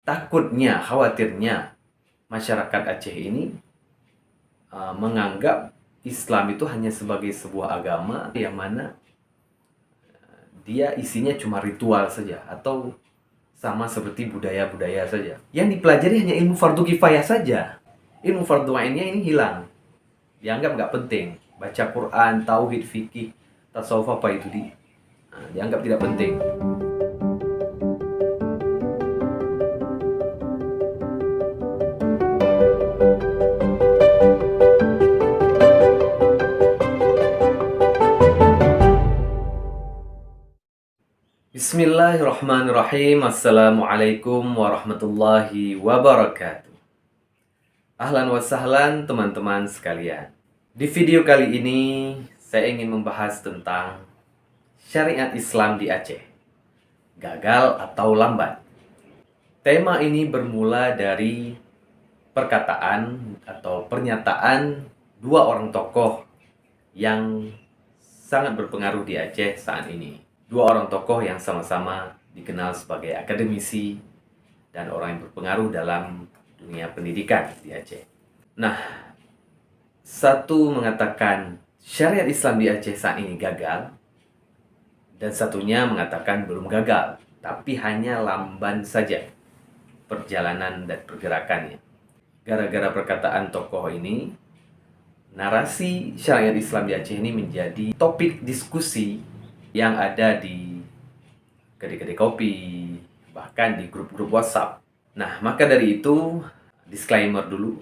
Takutnya, khawatirnya masyarakat Aceh ini menganggap Islam itu hanya sebagai sebuah agama yang mana dia isinya cuma ritual saja atau sama seperti budaya-budaya saja. Yang dipelajari hanya ilmu fardu kifayah saja. Ilmu fardu ainnya ini hilang. Dianggap nggak penting. Baca Quran, tauhid, fikih, tasawuf apa itu dianggap tidak penting. Bismillahirrahmanirrahim. Assalamualaikum warahmatullahi wabarakatuh. Ahlan wa sahlan teman-teman sekalian. Di video kali ini saya ingin membahas tentang syariat Islam di Aceh. Gagal atau lambat? Tema ini bermula dari perkataan atau pernyataan dua orang tokoh yang sangat berpengaruh di Aceh saat ini. Dua orang tokoh yang sama-sama dikenal sebagai akademisi dan orang yang berpengaruh dalam dunia pendidikan di Aceh. Nah, satu mengatakan syariat Islam di Aceh saat ini gagal, dan satunya mengatakan belum gagal, tapi hanya lamban saja perjalanan dan pergerakannya. Gara-gara perkataan tokoh ini, narasi syariat Islam di Aceh ini menjadi topik diskusi yang ada di kedai-kedai kopi, bahkan di grup-grup WhatsApp. Nah, maka dari itu, disclaimer dulu,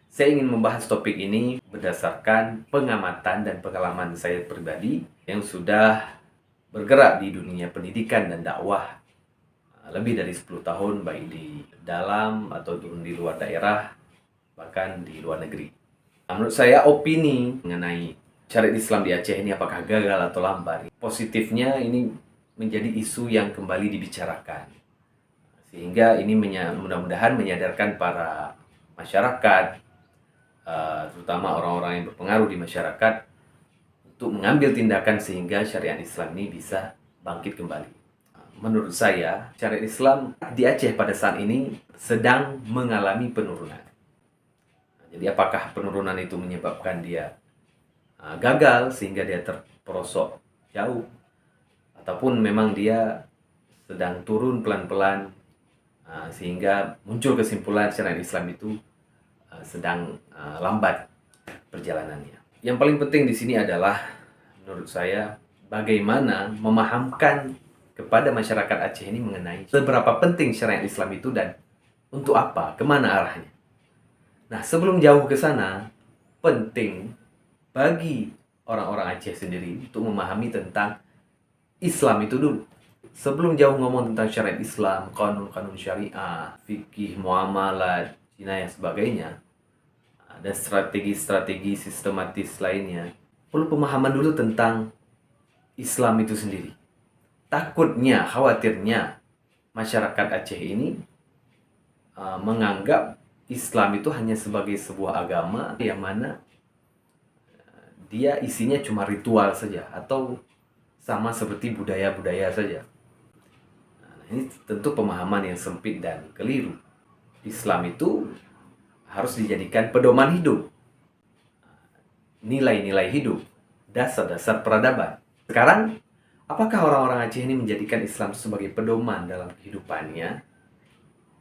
saya ingin membahas topik ini berdasarkan pengamatan dan pengalaman saya pribadi yang sudah bergerak di dunia pendidikan dan dakwah lebih dari 10 tahun, baik di dalam atau di luar daerah, bahkan di luar negeri. Nah, menurut saya opini mengenai syariat Islam di Aceh ini apakah gagal atau lambat, positifnya ini menjadi isu yang kembali dibicarakan, sehingga ini mudah-mudahan menyadarkan para masyarakat, terutama orang-orang yang berpengaruh di masyarakat, untuk mengambil tindakan sehingga syariat Islam ini bisa bangkit kembali. Menurut saya, syariat Islam di Aceh pada saat ini sedang mengalami penurunan. Jadi apakah penurunan itu menyebabkan dia gagal sehingga dia terperosok jauh, ataupun memang dia sedang turun pelan-pelan sehingga muncul kesimpulan syariat Islam itu sedang lambat perjalanannya. Yang paling penting di sini adalah menurut saya bagaimana memahamkan kepada masyarakat Aceh ini mengenai seberapa penting syariat Islam itu dan untuk apa, kemana arahnya. Nah, sebelum jauh ke sana, penting bagi orang-orang Aceh sendiri untuk memahami tentang Islam itu dulu. Sebelum jauh ngomong tentang syariat Islam, kanun-kanun syariah, fikih, muamalat, jinayah, sebagainya, dan strategi-strategi sistematis lainnya, perlu pemahaman dulu tentang Islam itu sendiri. Takutnya, khawatirnya masyarakat Aceh ini menganggap Islam itu hanya sebagai sebuah agama yang mana dia isinya cuma ritual saja atau sama seperti budaya-budaya saja. Nah, ini tentu pemahaman yang sempit dan keliru. Islam itu harus dijadikan pedoman hidup, nilai-nilai hidup, dasar-dasar peradaban. Sekarang, apakah orang-orang Aceh ini menjadikan Islam sebagai pedoman dalam kehidupannya?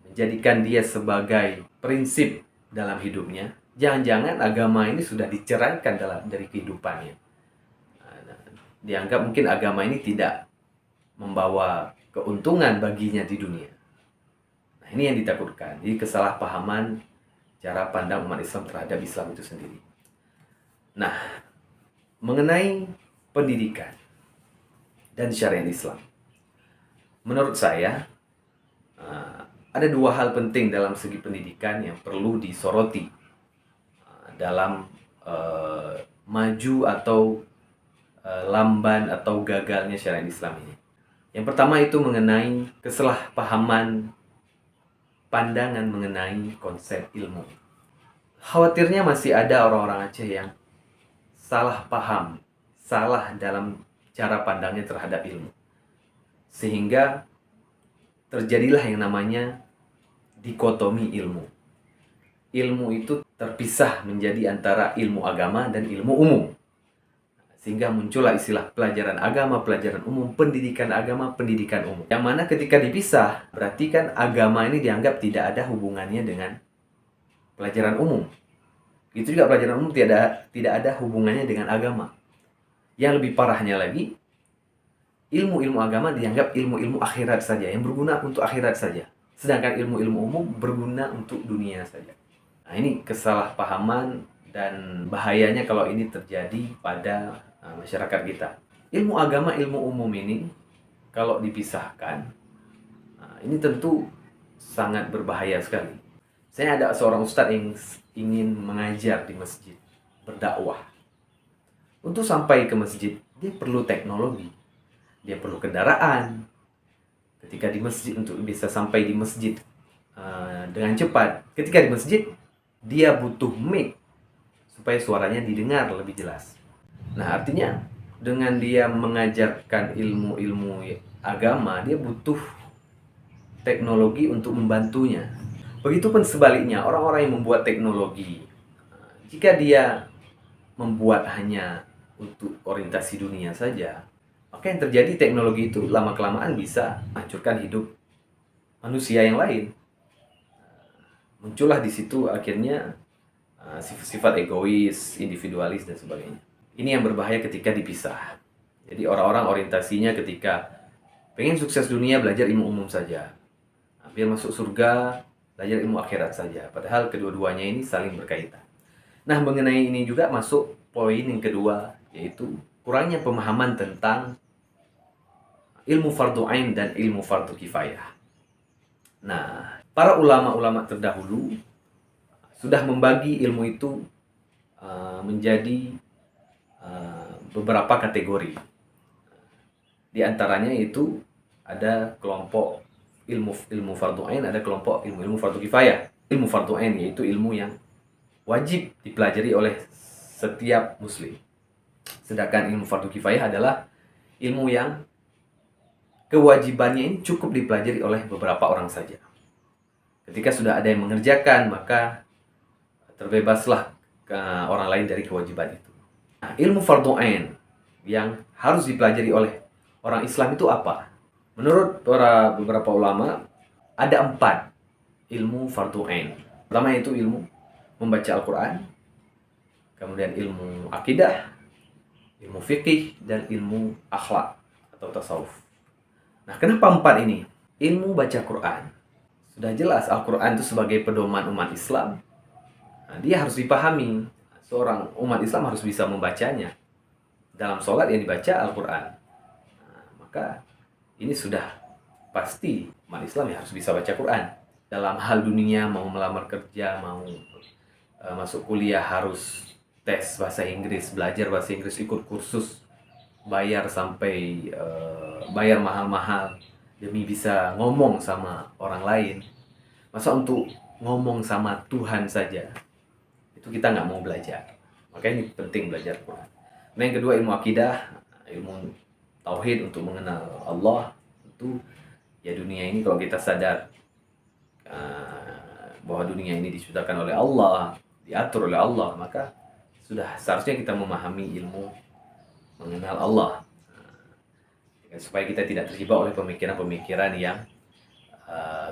Menjadikan dia sebagai prinsip dalam hidupnya? Jangan-jangan agama ini sudah diceraikan dari kehidupannya. Dianggap mungkin agama ini tidak membawa keuntungan baginya di dunia. Nah, ini yang ditakutkan. Jadi kesalahpahaman cara pandang umat Islam terhadap Islam itu sendiri. Nah, mengenai pendidikan dan syariat Islam, menurut saya ada dua hal penting dalam segi pendidikan yang perlu disoroti dalam maju atau lamban atau gagalnya syariat Islam ini. Yang pertama itu mengenai kesalahpahaman pandangan mengenai konsep ilmu. Khawatirnya masih ada orang-orang Aceh yang salah paham, salah dalam cara pandangnya terhadap ilmu. Sehingga terjadilah yang namanya dikotomi ilmu. Ilmu itu terpisah menjadi antara ilmu agama dan ilmu umum. Sehingga muncullah istilah pelajaran agama, pelajaran umum, pendidikan agama, pendidikan umum. Yang mana ketika dipisah, berarti kan agama ini dianggap tidak ada hubungannya dengan pelajaran umum. Itu juga pelajaran umum tidak ada hubungannya dengan agama. Yang lebih parahnya lagi, ilmu-ilmu agama dianggap ilmu-ilmu akhirat saja, yang berguna untuk akhirat saja. Sedangkan ilmu-ilmu umum berguna untuk dunia saja. Nah, ini kesalahpahaman dan bahayanya kalau ini terjadi pada masyarakat kita. Ilmu agama, ilmu umum ini kalau dipisahkan, ini tentu sangat berbahaya sekali. Saya ada seorang ustadz yang ingin mengajar di masjid, berdakwah. Untuk sampai ke masjid, dia perlu teknologi, dia perlu kendaraan. Ketika di masjid, untuk bisa sampai di masjid dengan cepat, ketika di masjid, dia butuh mic supaya suaranya didengar lebih jelas. Nah, artinya dengan dia mengajarkan ilmu-ilmu agama, dia butuh teknologi untuk membantunya. Begitupun sebaliknya, orang-orang yang membuat teknologi, jika dia membuat hanya untuk orientasi dunia saja, maka yang terjadi teknologi itu lama-kelamaan bisa menghancurkan hidup manusia yang lain. Muncullah di situ akhirnya sifat-sifat egois, individualis, dan sebagainya. Ini yang berbahaya ketika dipisah. Jadi orang-orang orientasinya ketika pengen sukses dunia, belajar ilmu umum saja. Biar masuk surga, belajar ilmu akhirat saja. Padahal kedua-duanya ini saling berkaitan. Nah, mengenai ini juga masuk poin yang kedua, yaitu kurangnya pemahaman tentang ilmu fardu ain dan ilmu fardu kifayah. Nah, para ulama-ulama terdahulu sudah membagi ilmu itu menjadi beberapa kategori. Di antaranya itu ada kelompok ilmu fardu ain, ada kelompok ilmu fardu kifayah. Ilmu fardu ain yaitu ilmu yang wajib dipelajari oleh setiap muslim. Sedangkan ilmu fardu kifayah adalah ilmu yang kewajibannya ini cukup dipelajari oleh beberapa orang saja. Ketika sudah ada yang mengerjakan, maka terbebaslah orang lain dari kewajiban itu. Nah, ilmu fardu ain yang harus dipelajari oleh orang Islam itu apa? Menurut beberapa ulama, ada 4 ilmu fardu ain. Pertama yaitu ilmu membaca Al-Quran, kemudian ilmu akidah, ilmu fikih, dan ilmu akhlak atau tasawuf. Nah, kenapa 4 ini? Ilmu baca Quran. Sudah jelas Al-Quran itu sebagai pedoman umat Islam. Nah, dia harus dipahami. Seorang umat Islam harus bisa membacanya. Dalam sholat yang dibaca Al-Quran. Nah, maka ini sudah pasti umat Islam yang harus bisa baca Quran. Dalam hal dunia, mau melamar kerja, mau masuk kuliah, harus tes bahasa Inggris, belajar bahasa Inggris, ikut kursus, bayar sampai bayar mahal-mahal demi bisa ngomong sama orang lain. Masa untuk ngomong sama Tuhan saja itu kita nggak mau belajar. Makanya ini penting belajar Quran. Nah, yang kedua ilmu akidah, ilmu tauhid untuk mengenal Allah. Itu ya dunia ini kalau kita sadar bahwa dunia ini diciptakan oleh Allah, diatur oleh Allah, maka sudah seharusnya kita memahami ilmu mengenal Allah, supaya kita tidak terjebak oleh pemikiran-pemikiran yang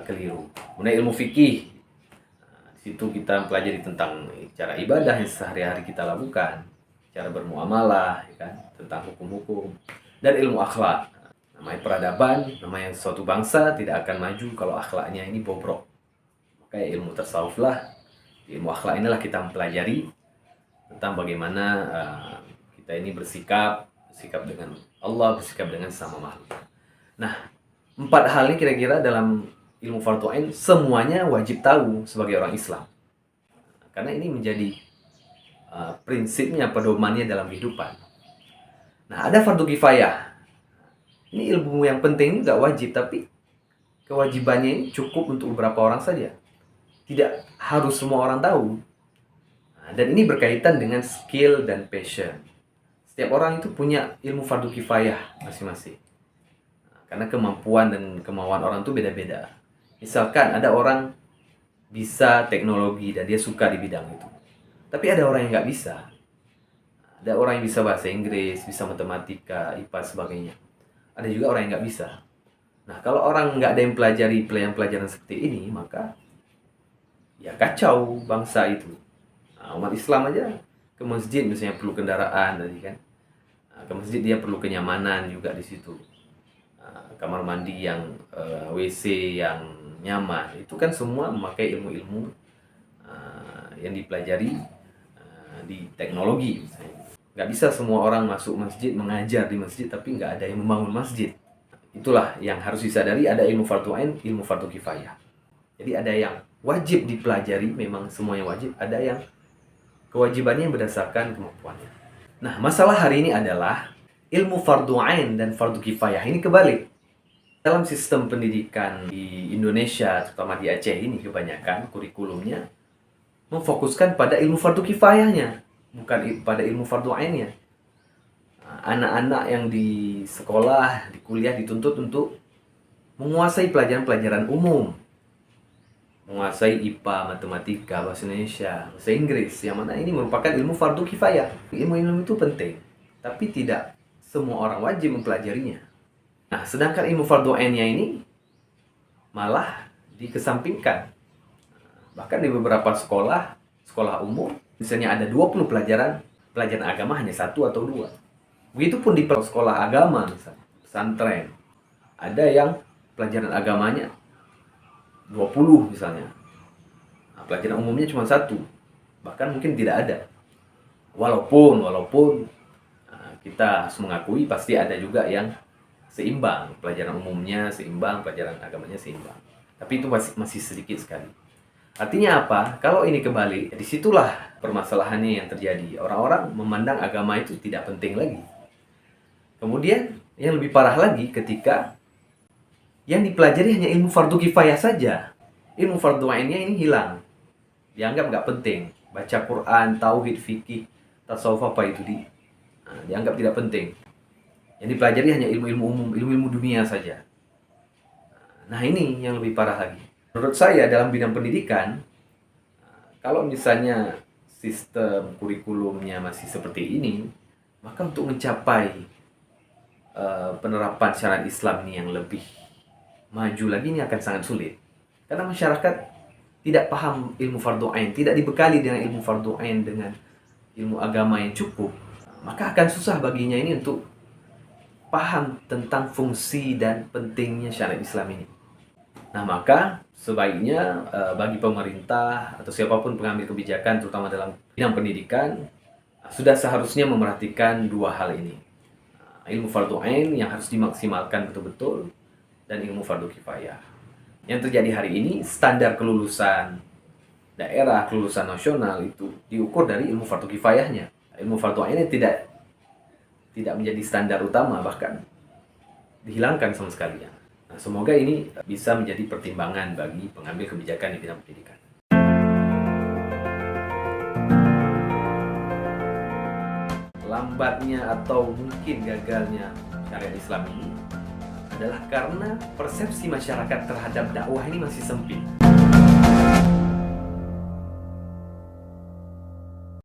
keliru. Kemudian ilmu fikih, di situ kita pelajari tentang cara ibadah yang sehari-hari kita lakukan, cara bermuamalah, ya kan, tentang hukum-hukum, dan ilmu akhlak. Namanya peradaban, namanya suatu bangsa tidak akan maju kalau akhlaknya ini bobrok. Maka ilmu tasawuf lah, ilmu akhlak inilah kita mempelajari tentang bagaimana kita ini bersikap dengan Allah, bersikap dengan sesama makhluk. Nah, 4 hal ini kira-kira dalam ilmu fardu ain semuanya wajib tahu sebagai orang Islam. Karena ini menjadi prinsipnya, pedomannya dalam kehidupan. Nah, ada fardu kifayah. Ini ilmu yang penting, nggak wajib, tapi kewajibannya ini cukup untuk beberapa orang saja. Tidak harus semua orang tahu. Nah, dan ini berkaitan dengan skill dan passion. Setiap orang itu punya ilmu fardu kifayah masing-masing. Nah, karena kemampuan dan kemauan orang itu beda-beda. Misalkan ada orang bisa teknologi dan dia suka di bidang itu. Tapi ada orang yang nggak bisa. Ada orang yang bisa bahasa Inggris, bisa matematika, IPA, sebagainya. Ada juga orang yang nggak bisa. Nah, kalau orang nggak ada yang pelajari pelajaran seperti ini, maka ya kacau bangsa itu. Nah, umat Islam aja ke masjid misalnya perlu kendaraan tadi kan. Nah, ke masjid dia perlu kenyamanan juga di situ. Kamar mandi yang WC yang nyaman. Itu kan semua memakai ilmu-ilmu yang dipelajari di teknologi misalnya. Nggak bisa semua orang masuk masjid, mengajar di masjid, tapi nggak ada yang membangun masjid. Itulah yang harus disadari, ada ilmu fardu ain, ilmu fardu kifayah. Jadi ada yang wajib dipelajari, memang semuanya wajib, ada yang kewajibannya berdasarkan kemampuannya. Nah, masalah hari ini adalah ilmu fardu ain dan fardu kifayah ini kebalik. Dalam sistem pendidikan di Indonesia, terutama di Aceh ini, kebanyakan kurikulumnya memfokuskan pada ilmu fardu kifayahnya, bukan pada ilmu fardu ainnya. Anak-anak yang di sekolah, di kuliah dituntut untuk menguasai pelajaran-pelajaran umum. Menguasai IPA, matematika, bahasa Indonesia, bahasa Inggris, yang mana ini merupakan ilmu fardu kifayah. Ilmu-ilmu itu penting, tapi tidak semua orang wajib mempelajarinya. Nah, sedangkan ilmu fardu ainnya ini malah dikesampingkan. Bahkan di beberapa sekolah umum, misalnya ada 20 pelajaran agama hanya 1 atau 2. Begitupun di sekolah agama, misalnya pesantren, ada yang pelajaran agamanya 20 misalnya. Nah, pelajaran umumnya cuma 1, bahkan mungkin tidak ada. Walaupun kita harus mengakui pasti ada juga yang seimbang, pelajaran umumnya seimbang, pelajaran agamanya seimbang. Tapi itu masih sedikit sekali. Artinya apa? Kalau ini kebalik, disitulah permasalahannya yang terjadi. Orang-orang memandang agama itu tidak penting lagi. Kemudian yang lebih parah lagi ketika yang dipelajari hanya ilmu fardu kifayah saja. Ilmu fardu ainnya ini hilang. Dianggap nggak penting. Baca Quran, tauhid, fikih, tasawuf apa itu dianggap tidak penting. Yang dipelajari hanya ilmu-ilmu umum, ilmu-ilmu dunia saja. Nah, ini yang lebih parah lagi. Menurut saya dalam bidang pendidikan, kalau misalnya sistem kurikulumnya masih seperti ini, maka untuk mencapai penerapan syariat Islam ini yang lebih maju lagi ini akan sangat sulit. Karena masyarakat tidak paham ilmu fardu ain, tidak dibekali dengan ilmu fardu ain, dengan ilmu agama yang cukup, maka akan susah baginya ini untuk paham tentang fungsi dan pentingnya syariat Islam ini. Nah, maka sebaiknya bagi pemerintah atau siapapun pengambil kebijakan, terutama dalam bidang pendidikan, sudah seharusnya memerhatikan dua hal ini. Ilmu fardu ain yang harus dimaksimalkan betul-betul, dan ilmu fardu kifayah. Yang terjadi hari ini, standar kelulusan daerah, kelulusan nasional itu diukur dari ilmu fardu kifayahnya. Ilmu fardu ain tidak menjadi standar utama, bahkan dihilangkan sama sekali. Nah, semoga ini bisa menjadi pertimbangan bagi pengambil kebijakan di bidang pendidikan. Lambatnya atau mungkin gagalnya syariat Islam ini adalah karena persepsi masyarakat terhadap dakwah ini masih sempit.